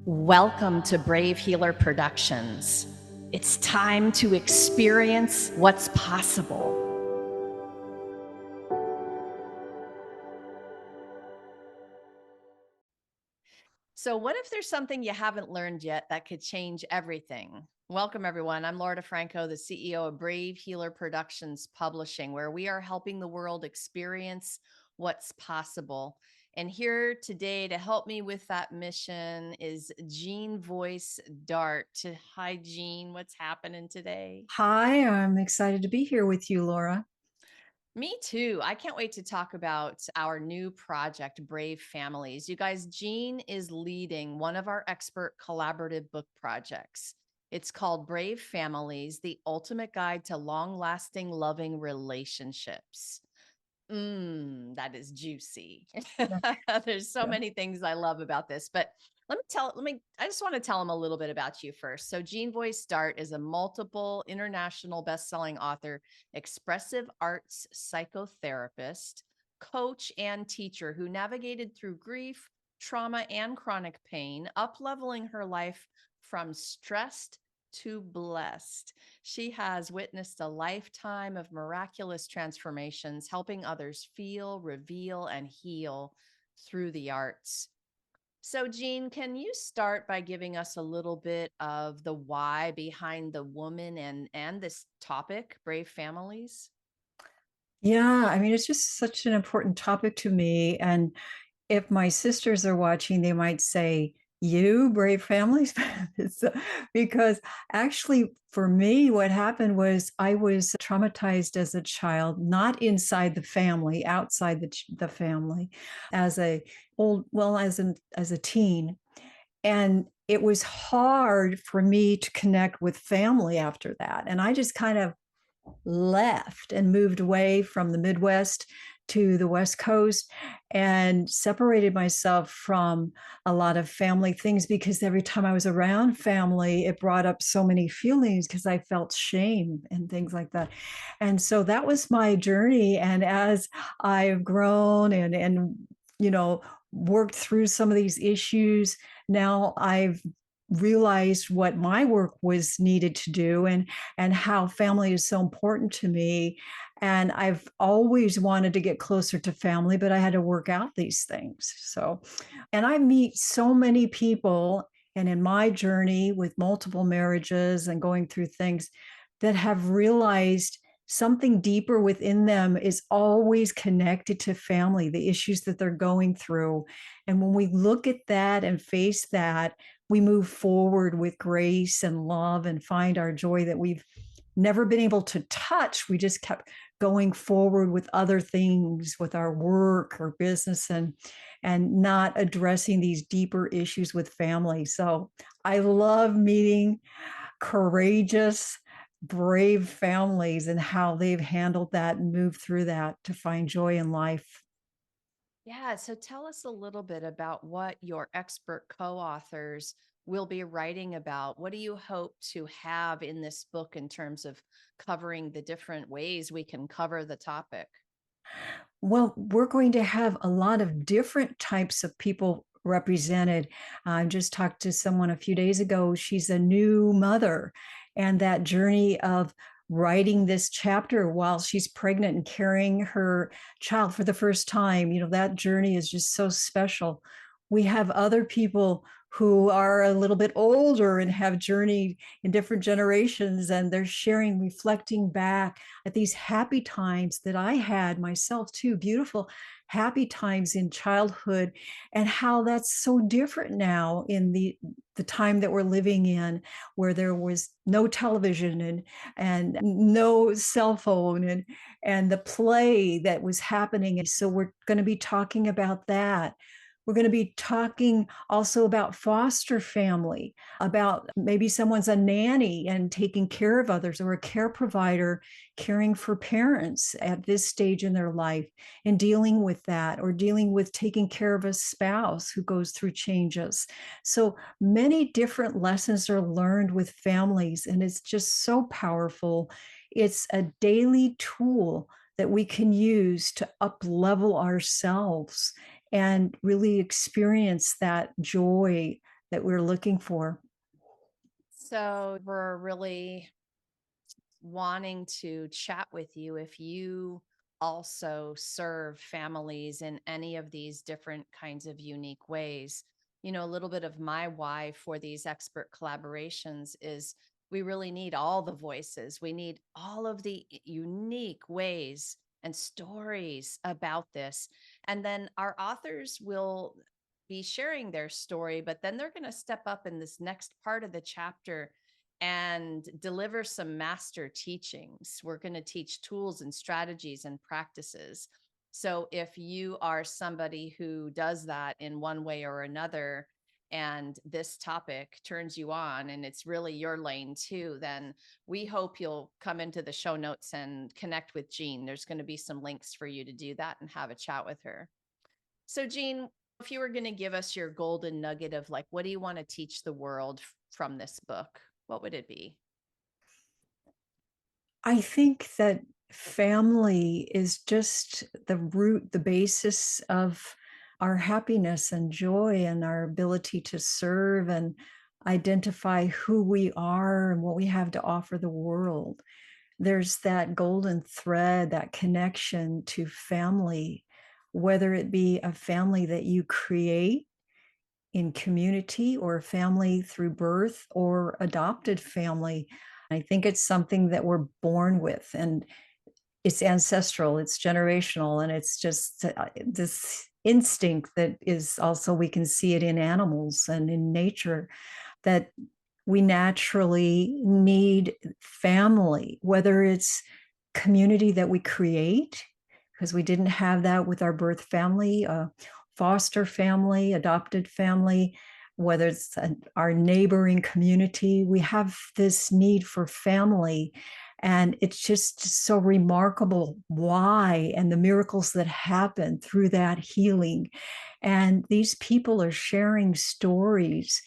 Welcome to Brave Healer Productions. It's time to experience what's possible. So, what if there's something you haven't learned yet that could change everything? Welcome, everyone. I'm Laura DeFranco, the CEO of Brave Healer Productions Publishing, where we are helping the world experience what's possible. And here today to help me with that mission is Jean Voice Dart. Hi, Jean. What's happening today? Hi, I'm excited to be here with you, Laura. Me too. I can't wait to talk about our new project, Brave Families. You guys, Jean is leading one of our expert collaborative book projects. It's called Brave Families, the ultimate guide to long lasting, loving relationships. That is juicy. Yeah. There's so many things I love about this, but I just want to tell them a little bit about you first. So Jean Voice Start is a multiple international best-selling author, expressive arts psychotherapist, coach, and teacher who navigated through grief, trauma, and chronic pain, up-leveling her life from stressed to blessed. She has witnessed a lifetime of miraculous transformations, helping others feel, reveal, and heal through the arts. So, Jean, can you start by giving us a little bit of the why behind the woman and this topic, Brave Families? Yeah, I mean, it's just such an important topic to me. And if my sisters are watching, they might say, "You brave families?" So- because actually, for me, what happened was I was traumatized as a child, not inside the family, outside the family, as a as a teen. And it was hard for me to connect with family after that. And I just kind of left and moved away from the Midwest to the West Coast and separated myself from a lot of family things because every time I was around family, it brought up so many feelings because I felt shame and things like that. And so that was my journey. And as I've grown and you know, worked through some of these issues, now I've realized what my work was needed to do and how family is so important to me. And I've always wanted to get closer to family, but I had to work out these things. So, and I meet so many people, and in my journey with multiple marriages and going through things that have realized something deeper within them is always connected to family, the issues that they're going through. And when we look at that and face that, we move forward with grace and love and find our joy that we've never been able to touch. We just kept going forward with other things, with our work or business, and not addressing these deeper issues with family. So I love meeting courageous, brave families and how they've handled that and moved through that to find joy in life. Yeah. So tell us a little bit about what your expert co authors will be writing about. What do you hope to have in this book in terms of covering the different ways we can cover the topic? Well, we're going to have a lot of different types of people represented. I just talked to someone a few days ago. She's a new mother, and that journey of writing this chapter while she's pregnant and carrying her child for the first time, that journey is just so special. We have other people who are a little bit older and have journeyed in different generations, and they're sharing, reflecting back at these happy times that I had myself too, beautiful, happy times in childhood, and how that's so different now in the time that we're living in, where there was no television and no cell phone and the play that was happening. And so we're going to be talking about that. We're going to be talking also about foster family, about maybe someone's a nanny and taking care of others, or a care provider caring for parents at this stage in their life and dealing with that, or dealing with taking care of a spouse who goes through changes. So many different lessons are learned with families, and it's just so powerful. It's a daily tool that we can use to up level ourselves and really experience that joy that we're looking for. So we're really wanting to chat with you if you also serve families in any of these different kinds of unique ways. You know, a little bit of my why for these expert collaborations is we really need all the voices. We need all of the unique ways and stories about this. And then our authors will be sharing their story, but then they're going to step up in this next part of the chapter and deliver some master teachings. We're going to teach tools and strategies and practices. So if you are somebody who does that in one way or another, and this topic turns you on and it's really your lane too, then we hope you'll come into the show notes and connect with Jean. There's going to be some links for you to do that and have a chat with her. So, Jean, if you were going to give us your golden nugget of like, what do you want to teach the world from this book? What would it be? I think that family is just the root, the basis of our happiness and joy and our ability to serve and identify who we are and what we have to offer the world. There's that golden thread, that connection to family, whether it be a family that you create in community or family through birth or adopted family. I think it's something that we're born with, and it's ancestral, it's generational, and it's just this instinct that is also, we can see it in animals and in nature, that we naturally need family, whether it's community that we create, because we didn't have that with our birth family, foster family, adopted family, whether it's our neighboring community. We have this need for family. And it's just so remarkable why and the miracles that happen through that healing. And these people are sharing stories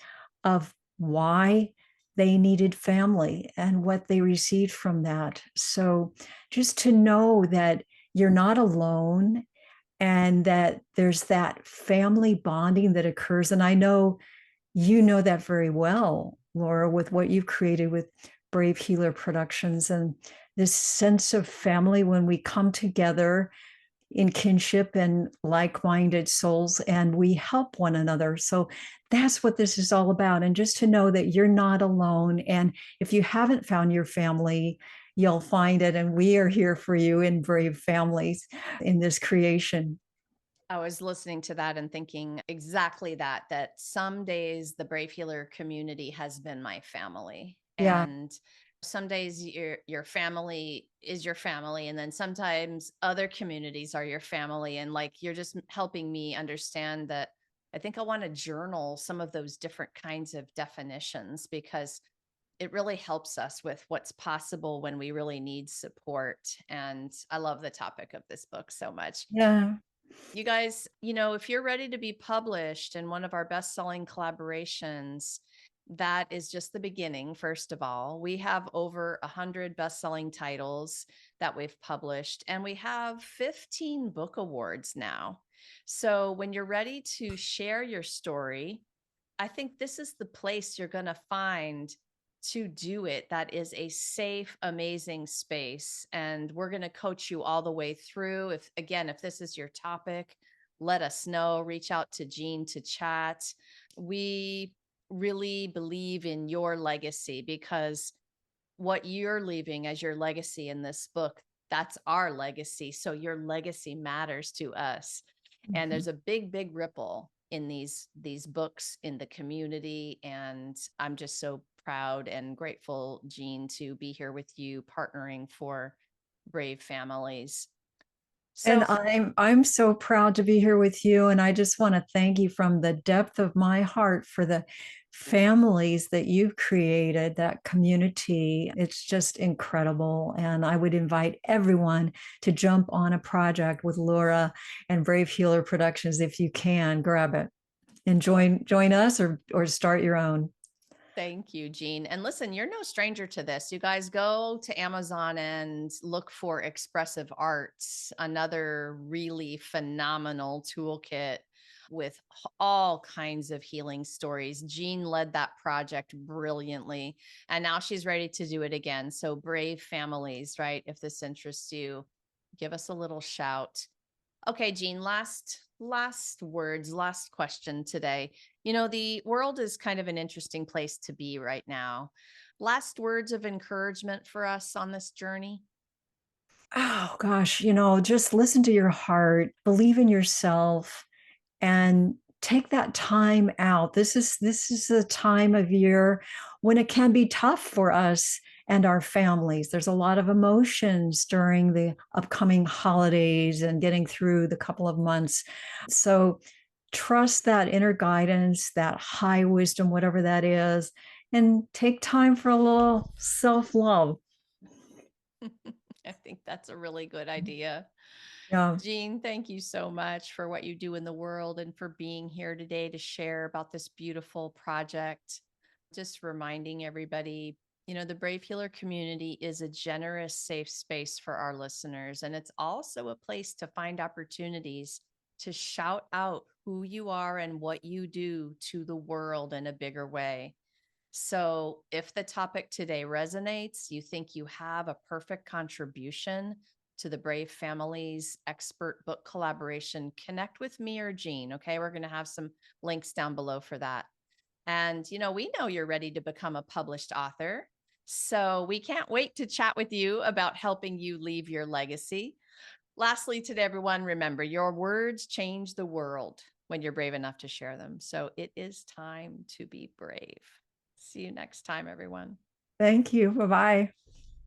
of why they needed family and what they received from that. So just to know that you're not alone and that there's that family bonding that occurs. And I know you know that very well, Laura, with what you've created with Brave Healer Productions and this sense of family when we come together in kinship and like-minded souls and we help one another. So that's what this is all about. And just to know that you're not alone. And if you haven't found your family, you'll find it. And we are here for you in Brave Families in this creation. I was listening to that and thinking exactly that, that some days the Brave Healer community has been my family. Yeah. And some days your family is your family. And then sometimes other communities are your family. And like you're just helping me understand that I think I want to journal some of those different kinds of definitions because it really helps us with what's possible when we really need support. And I love the topic of this book so much. Yeah. You guys, you know, if you're ready to be published in one of our best-selling collaborations, that is just the beginning. First of all, we have over 100 best-selling titles that we've published, and we have 15 book awards now. So when you're ready to share your story, I think this is the place you're going to find to do it. That is a safe, amazing space. And we're going to coach you all the way through. If, again, if this is your topic, let us know. Reach out to Jean to chat. We really believe in your legacy because what you're leaving as your legacy in this book, that's our legacy. So your legacy matters to us. And Mhm. there's a big, big ripple in these books in the community. And I'm just so proud and grateful, Jean, to be here with you, partnering for Brave Families. And So I'm so proud to be here with you, and I just wanna thank you from the depth of my heart for the families that you've created, that community. It's just incredible, and I would invite everyone to jump on a project with Laura and Brave Healer Productions if you can, grab it and join us or start your own. thank you, Jean. And listen, you're no stranger to this. You guys go to Amazon and look for Expressive Arts, another really phenomenal toolkit with all kinds of healing stories. Jean led that project brilliantly, and now she's ready to do it again. So, brave families, right? If this interests you, give us a little shout. Okay, Jean, last words, last question today. The world is kind of an interesting place to be right now. Last words of encouragement for us on this journey? Oh gosh, just listen to your heart, believe in yourself, and take that time out. This is a time of year when it can be tough for us and our families. There's a lot of emotions during the upcoming holidays and getting through the couple of months. So trust that inner guidance, that high wisdom, whatever that is, and take time for a little self-love. I think that's a really good idea. Yeah. Jean, thank you so much for what you do in the world and for being here today to share about this beautiful project. Just reminding everybody, the Brave Healer community is a generous, safe space for our listeners. And it's also a place to find opportunities to shout out who you are and what you do to the world in a bigger way. So, if the topic today resonates, you think you have a perfect contribution to the Brave Families expert book collaboration, connect with me or Jean. Okay. We're going to have some links down below for that. And, we know you're ready to become a published author. So, we can't wait to chat with you about helping you leave your legacy. Lastly, today, everyone, remember your words change the world when you're brave enough to share them. So, it is time to be brave. See you next time, everyone. Thank you. Bye-bye.